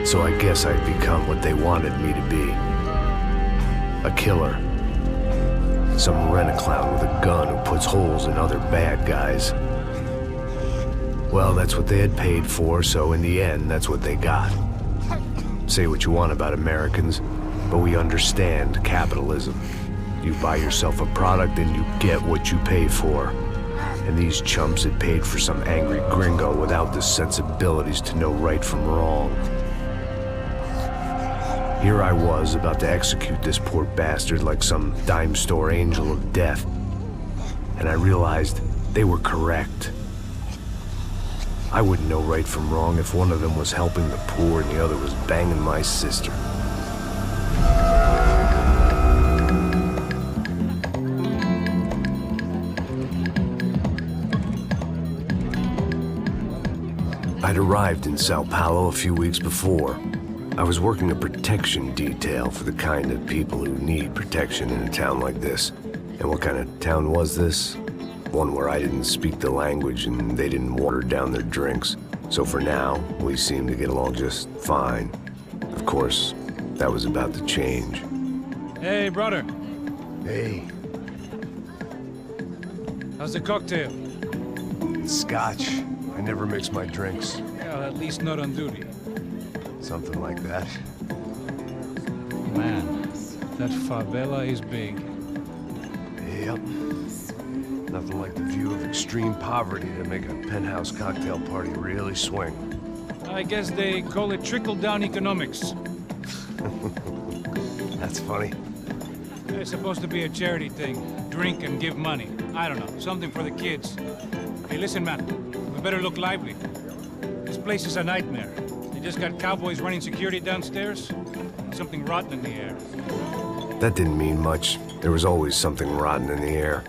So I guess I'd become what they wanted me to be. A killer. Some rent-a-clown with a gun who puts holes in other bad guys. Well, that's what they had paid for, so in the end, that's what they got. Say what you want about Americans, but we understand capitalism. You buy yourself a product and you get what you pay for. And these chumps had paid for some angry gringo without the sensibilities to know right from wrong. Here I was, about to execute this poor bastard like some dime store angel of death. And I realized they were correct. I wouldn't know right from wrong if one of them was helping the poor and the other was banging my sister. I'd arrived in Sao Paulo a few weeks before. I was working a protection detail for the kind of people who need protection in a town like this. And what kind of town was this? One where I didn't speak the language and they didn't water down their drinks. So for now, we seemed to get along just fine. Of course, that was about to change. Hey, brother. Hey. How's the cocktail? It's scotch. I never mix my drinks. Well, at least not on duty. Something like that. Man, that favela is big. Yep. Nothing like the view of extreme poverty to make a penthouse cocktail party really swing. I guess they call it trickle-down economics. That's funny. It's supposed to be a charity thing. Drink and give money. I don't know, something for the kids. Hey, listen, man. We better look lively. This place is a nightmare. They just got cowboys running security downstairs. Something rotten in the air. That didn't mean much. There was always something rotten in the air.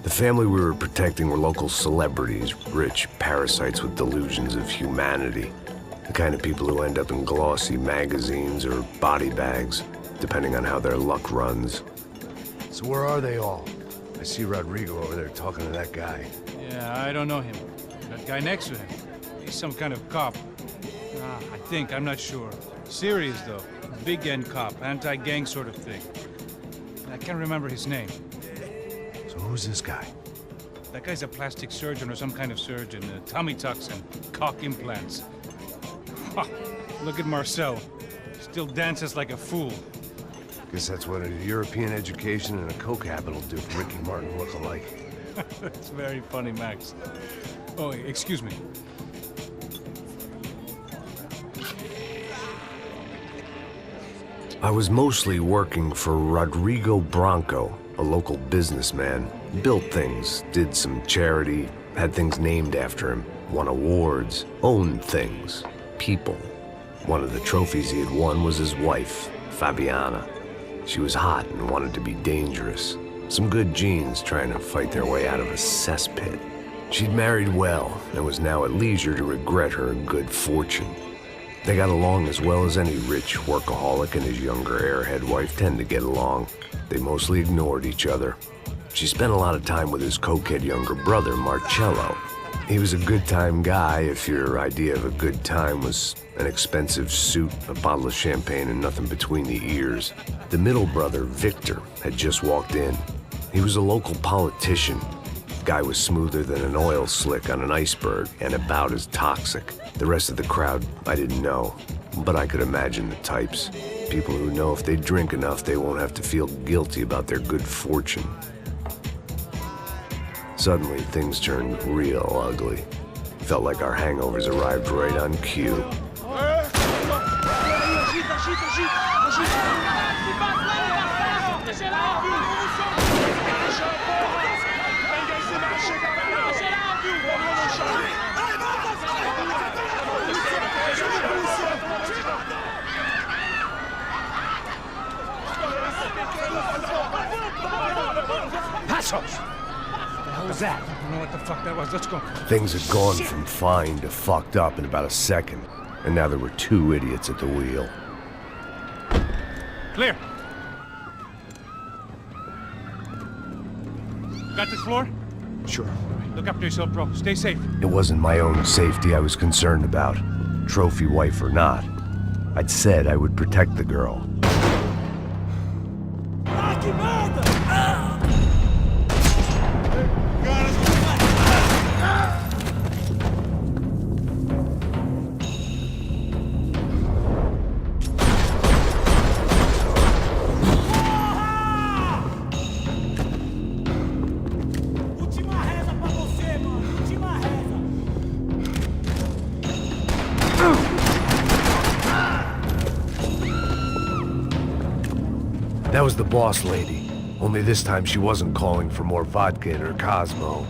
The family we were protecting were local celebrities, rich parasites with delusions of humanity. The kind of people who end up in glossy magazines or body bags, depending on how their luck runs. So where are they all? I see Rodrigo over there talking to that guy. Yeah, I don't know him. That guy next to him. He's some kind of cop. I think, I'm not sure. Serious, though. Big-end cop, anti-gang sort of thing. I can't remember his name. So who's this guy? That guy's a plastic surgeon or some kind of surgeon. Tummy tucks and cock implants. Ha! Look at Marcel. Still dances like a fool. Guess that's what a European education and a coke habit will do for Ricky Martin look alike. That's very funny, Max. Oh, excuse me. I was mostly working for Rodrigo Branco, a local businessman. Built things, did some charity, had things named after him, won awards, owned things, people. One of the trophies he had won was his wife, Fabiana. She was hot and wanted to be dangerous. Some good genes trying to fight their way out of a cesspit. She'd married well and was now at leisure to regret her good fortune. They got along as well as any rich workaholic and his younger airhead wife tend to get along. They mostly ignored each other. She spent a lot of time with his cokehead younger brother, Marcello. He was a good-time guy if your idea of a good time was an expensive suit, a bottle of champagne, and nothing between the ears. The middle brother, Victor, had just walked in. He was a local politician. The guy was smoother than an oil slick on an iceberg and about as toxic. The rest of the crowd, I didn't know, but I could imagine the types. People who know if they drink enough, they won't have to feel guilty about their good fortune. Suddenly, things turned real ugly. Felt like our hangovers arrived right on cue. Passos! What the hell was that? I don't know what the fuck that was. Let's go. Things had gone from fine to fucked up in about a second, and now there were two idiots at the wheel. Clear. Got this floor? Sure. Look after yourself, bro. Stay safe. It wasn't my own safety I was concerned about, trophy wife or not. I'd said I would protect the girl. That was the boss lady. Only this time she wasn't calling for more vodka in her Cosmo.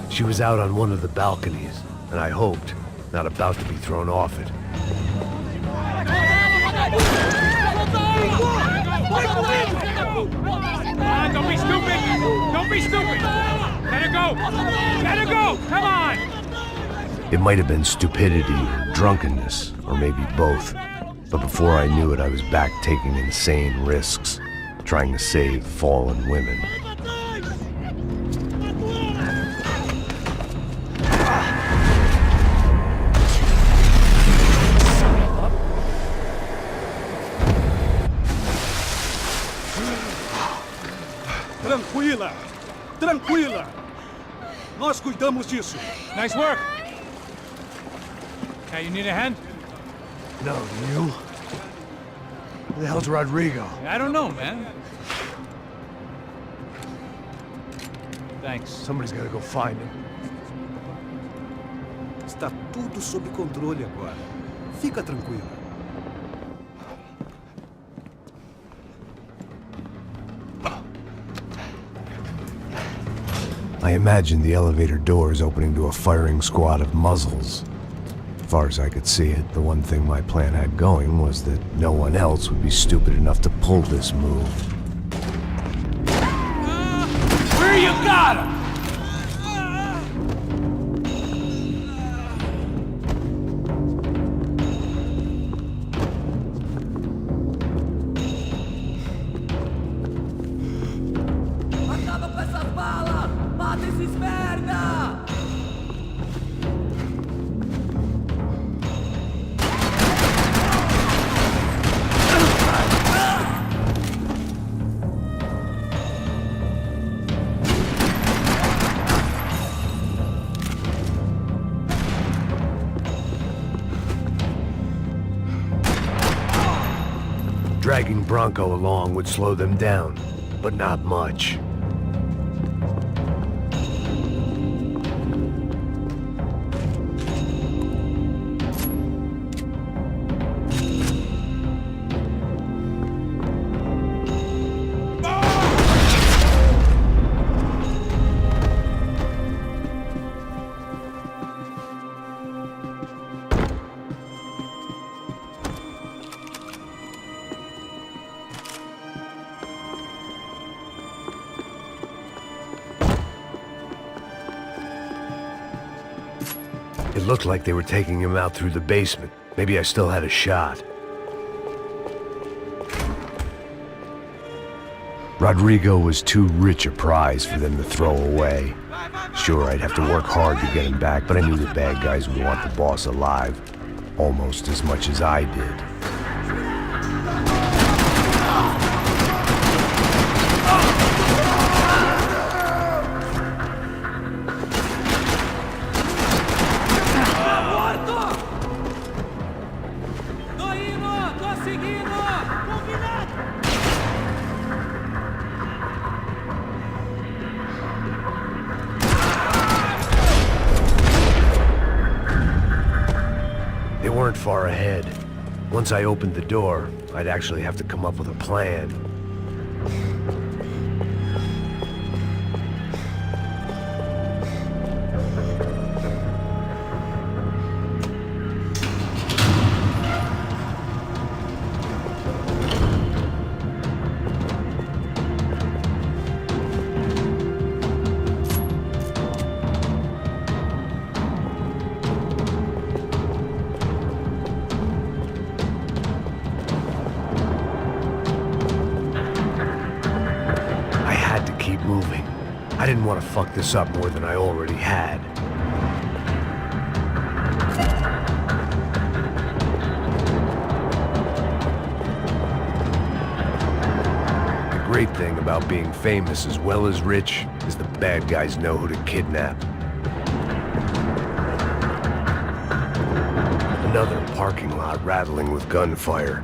She was out on one of the balconies, and I hoped, not about to be thrown off it. Don't be stupid! Don't be stupid! Let her go! Let her go! Come on! It might have been stupidity or drunkenness, or maybe both. But before I knew it, I was back taking insane risks, trying to save fallen women. Tranquila! Tranquila! Nós cuidamos disso. Nice work! Hey, you need a hand? No, do you? Who the hell's Rodrigo? I don't know, man. Thanks. Somebody's gotta go find him. Está tudo sob controle agora. Fica tranquila. I imagined the elevator doors opening to a firing squad of muzzles. As far as I could see it, the one thing my plan had going was that no one else would be stupid enough to pull this move. Where you got him? Acaba com essas balas! Mata esses merda! Dragging Bronco along would slow them down, but not much. It looked like they were taking him out through the basement. Maybe I still had a shot. Rodrigo was too rich a prize for them to throw away. Sure, I'd have to work hard to get him back, but I knew the bad guys would want the boss alive, almost as much as I did. They weren't far ahead. Once I opened the door, I'd actually have to come up with a plan. didn't want to fuck this up more than I already had. The great thing about being famous as well as rich is the bad guys know who to kidnap. Another parking lot rattling with gunfire.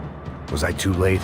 Was I too late?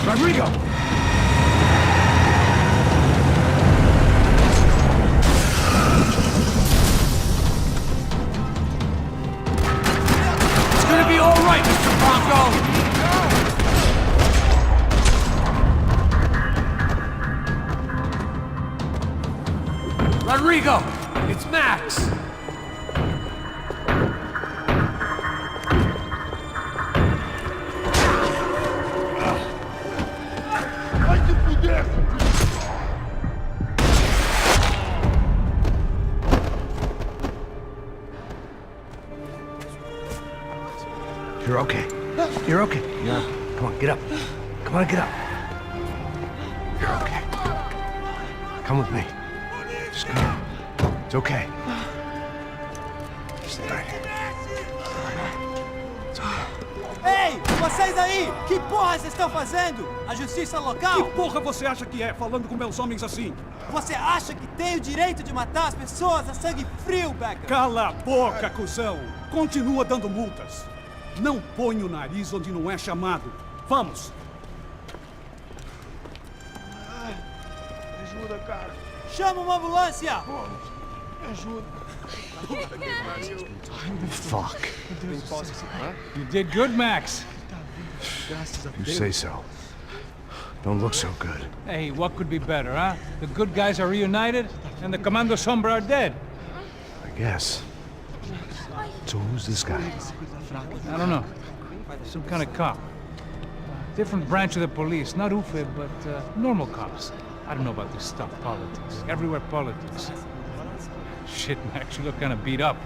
Rodrigo! It's gonna be all right, Mr. Bronco! Rodrigo! It's Max! You're okay. You're okay. Yeah. Come on, get up. Come on, get up. You're okay. Come with me. Just come on. It's okay. Stay right here. It's okay. Ei, vocês aí! Que porra vocês estão fazendo? A justiça local? Que porra você acha que é, falando com meus homens assim? Você acha que tem o direito de matar as pessoas a sangue frio, Becker? Cala a boca, cuzão! Continua dando multas. Não põe o nariz onde não é chamado. Vamos! Ajuda, cara. Chama uma ambulância! Me ajuda. Fuck. You did good, Max. You say so. Don't look so good. Hey, what could be better, huh? The good guys are reunited, and the Commando Sombra are dead. I guess. So who's this guy? I don't know. Some kind of cop. Different branch of the police. Not UFE, but normal cops. I don't know about this stuff, politics. Everywhere politics. Shit, Max, you look kind of beat up.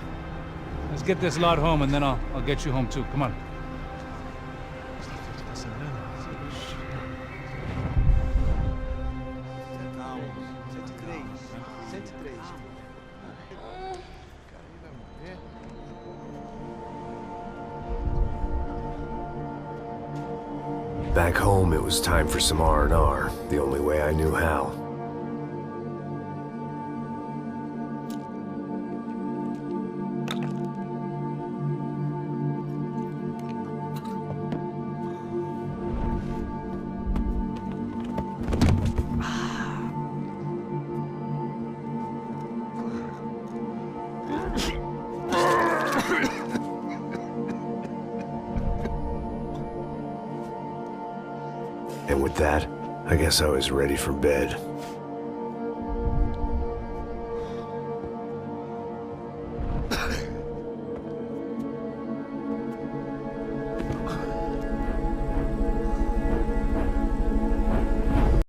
Let's get this lot home, and then I'll get you home too. Come on. Back home, it was time for some R&R, the only way I knew how. And with that, I guess I was ready for bed.